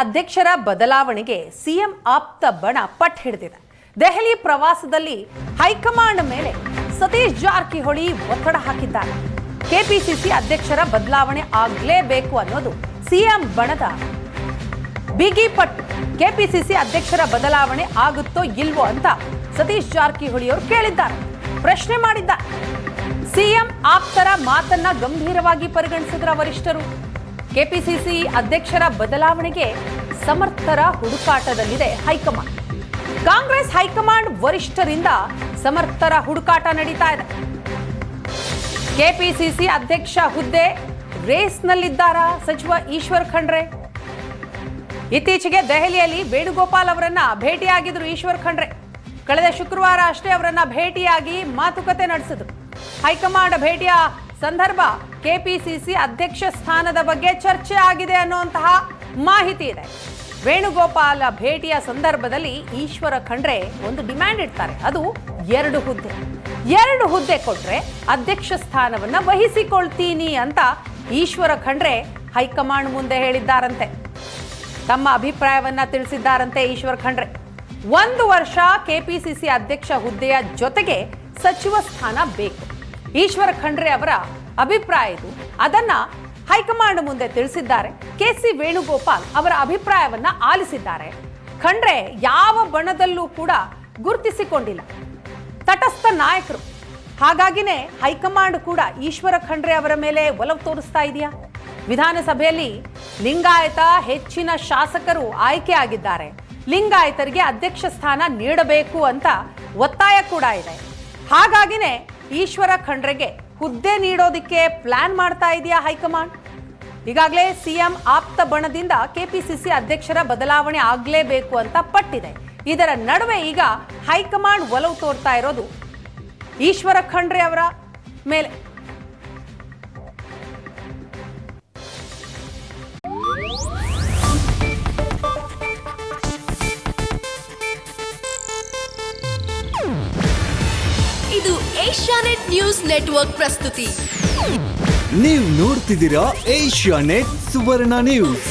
ಅಧ್ಯಕ್ಷರ ಬದಲಾವಣೆಗೆ ಸಿಎಂ ಆಪ್ತ ಬಣ ಪಟ್ಟು ಹಿಡಿದಿದೆ. ದೆಹಲಿ ಪ್ರವಾಸದಲ್ಲಿ ಹೈಕಮಾಂಡ್ ಮೇಲೆ ಸತೀಶ್ ಜಾರಕಿಹೊಳಿ ಒತ್ತಡ ಹಾಕಿದ್ದಾರೆ. ಕೆಪಿಸಿಸಿ ಅಧ್ಯಕ್ಷರ ಬದಲಾವಣೆ ಆಗಲೇಬೇಕು ಅನ್ನೋದು ಸಿಎಂ ಬಣದ ಬಿಗಿ ಪಟ್ಟು. ಕೆಪಿಸಿಸಿ ಅಧ್ಯಕ್ಷರ ಬದಲಾವಣೆ ಆಗುತ್ತೋ ಇಲ್ವೋ ಅಂತ ಸತೀಶ್ ಜಾರಕಿಹೊಳಿ ಅವರು ಕೇಳಿದ್ದಾರೆ, ಪ್ರಶ್ನೆ ಮಾಡಿದ್ದಾರೆ. ಸಿಎಂ ಆಪ್ತರ ಮಾತನ್ನ ಗಂಭೀರವಾಗಿ ಪರಿಗಣಿಸಿದ್ರ ವರಿಷ್ಠರು. ಕೆಪಿಸಿಸಿ ಅಧ್ಯಕ್ಷರ ಬದಲಾವಣೆಗೆ ಸಮರ್ಥರ ಹುಡುಕಾಟದಲ್ಲಿದೆ ಹೈಕಮಾಂಡ್. ಕಾಂಗ್ರೆಸ್ ಹೈಕಮಾಂಡ್ ವರಿಷ್ಠರಿಂದ ಸಮರ್ಥರ ಹುಡುಕಾಟ ನಡೀತಾ ಇದೆ. ಕೆಪಿಸಿಸಿ ಅಧ್ಯಕ್ಷ ಹುದ್ದೆ ರೇಸ್ನಲ್ಲಿದ್ದಾರಾ ಸಚಿವ ಈಶ್ವರ್ ಖಂಡ್ರೆ? ಇತ್ತೀಚೆಗೆ ದೆಹಲಿಯಲ್ಲಿ ವೇಣುಗೋಪಾಲ್ ಅವರನ್ನ ಭೇಟಿಯಾಗಿದ್ರು ಈಶ್ವರ್ ಖಂಡ್ರೆ. ಕಳೆದ ಶುಕ್ರವಾರ ಅಷ್ಟೇ ಅವರನ್ನ ಭೇಟಿಯಾಗಿ ಮಾತುಕತೆ ನಡೆಸಿದ್ರು. ಹೈಕಮಾಂಡ್ ಭೇಟಿಯ ಸಂದರ್ಭ ಕೆಪಿಸಿಸಿ ಅಧ್ಯಕ್ಷ ಸ್ಥಾನದ ಬಗ್ಗೆ ಚರ್ಚೆ ಆಗಿದೆ ಅನ್ನುವಂತಹ ಮಾಹಿತಿ ಇದೆ. ವೇಣುಗೋಪಾಲ್ ಭೇಟಿಯ ಸಂದರ್ಭದಲ್ಲಿ ಈಶ್ವರ ಖಂಡ್ರೆ ಒಂದು ಡಿಮ್ಯಾಂಡ್ ಇಡ್ತಾರೆ, ಅದು 2 ಹುದ್ದೆ ಕೊಟ್ರೆ ಅಧ್ಯಕ್ಷ ಸ್ಥಾನವನ್ನ ವಹಿಸಿಕೊಳ್ತೀನಿ ಅಂತ ಈಶ್ವರ ಖಂಡ್ರೆ ಹೈಕಮಾಂಡ್ ಮುಂದೆ ಹೇಳಿದ್ದಾರಂತೆ. ತಮ್ಮ ಅಭಿಪ್ರಾಯವನ್ನ ತಿಳಿಸಿದ್ದಾರಂತೆ ಈಶ್ವರ್ ಖಂಡ್ರೆ. 1 ವರ್ಷ ಕೆಪಿಸಿಸಿ ಅಧ್ಯಕ್ಷ ಹುದ್ದೆಯ ಜೊತೆಗೆ ಸಚಿವ ಸ್ಥಾನ ಬೇಕು. ಈಶ್ವರ ಖಂಡ್ರೆ ಅವರ ಅಭಿಪ್ರಾಯ ಇದು. ಅದನ್ನ ಹೈಕಮಾಂಡ್ ಮುಂದೆ ತಿಳಿಸಿದ್ದಾರೆ. ಕೆಸಿ ವೇಣುಗೋಪಾಲ್ ಅವರ ಅಭಿಪ್ರಾಯವನ್ನ ಆಲಿಸಿದ್ದಾರೆ. ಖಂಡ್ರೆ ಯಾವ ಬಣದಲ್ಲೂ ಕೂಡ ಗುರುತಿಸಿಕೊಂಡಿಲ್ಲ, ತಟಸ್ಥ ನಾಯಕರು. ಹಾಗಾಗಿನೇ ಹೈಕಮಾಂಡ್ ಕೂಡ ಈಶ್ವರ ಖಂಡ್ರೆ ಅವರ ಮೇಲೆ ಒಲವು ತೋರಿಸ್ತಾ ಇದೆಯಾ? ವಿಧಾನಸಭೆಯಲ್ಲಿ ಲಿಂಗಾಯತ ಹೆಚ್ಚಿನ ಶಾಸಕರು ಆಯ್ಕೆ ಆಗಿದ್ದಾರೆ. ಲಿಂಗಾಯತರಿಗೆ ಅಧ್ಯಕ್ಷ ಸ್ಥಾನ ನೀಡಬೇಕು ಅಂತ ಒತ್ತಾಯ ಕೂಡ ಇದೆ. ಹಾಗಾಗಿನೇ ಈಶ್ವರ ಖಂಡ್ರೆಗೆ ಹುದ್ದೆ ನೀಡೋದಿಕ್ಕೆ ಪ್ಲಾನ್ ಮಾಡ್ತಾ ಇದೆಯಾ ಹೈಕಮಾಂಡ್? ಈಗಾಗಲೇ ಸಿಎಂ ಆಪ್ತ ಬಣದಿಂದ ಕೆಪಿಸಿಸಿ ಅಧ್ಯಕ್ಷರ ಬದಲಾವಣೆ ಆಗಲೇಬೇಕು ಅಂತ ಪಟ್ಟಿದೆ. ಇದರ ನಡುವೆ ಈಗ ಹೈಕಮಾಂಡ್ ಒಲವು ತೋರ್ತಾ ಇರೋದು ಈಶ್ವರ ಖಂಡ್ರೆ ಅವರ ಮೇಲೆ. ಇದು ಏಷ್ಯಾನೆಟ್ ನ್ಯೂಸ್ ನೆಟ್ವರ್ಕ್ ಪ್ರಸ್ತುತಿ. ನೀವು ನೋಡ್ತಿದ್ದೀರಾ ಏಷ್ಯಾನೆಟ್ ಸುವರ್ಣ ನ್ಯೂಸ್.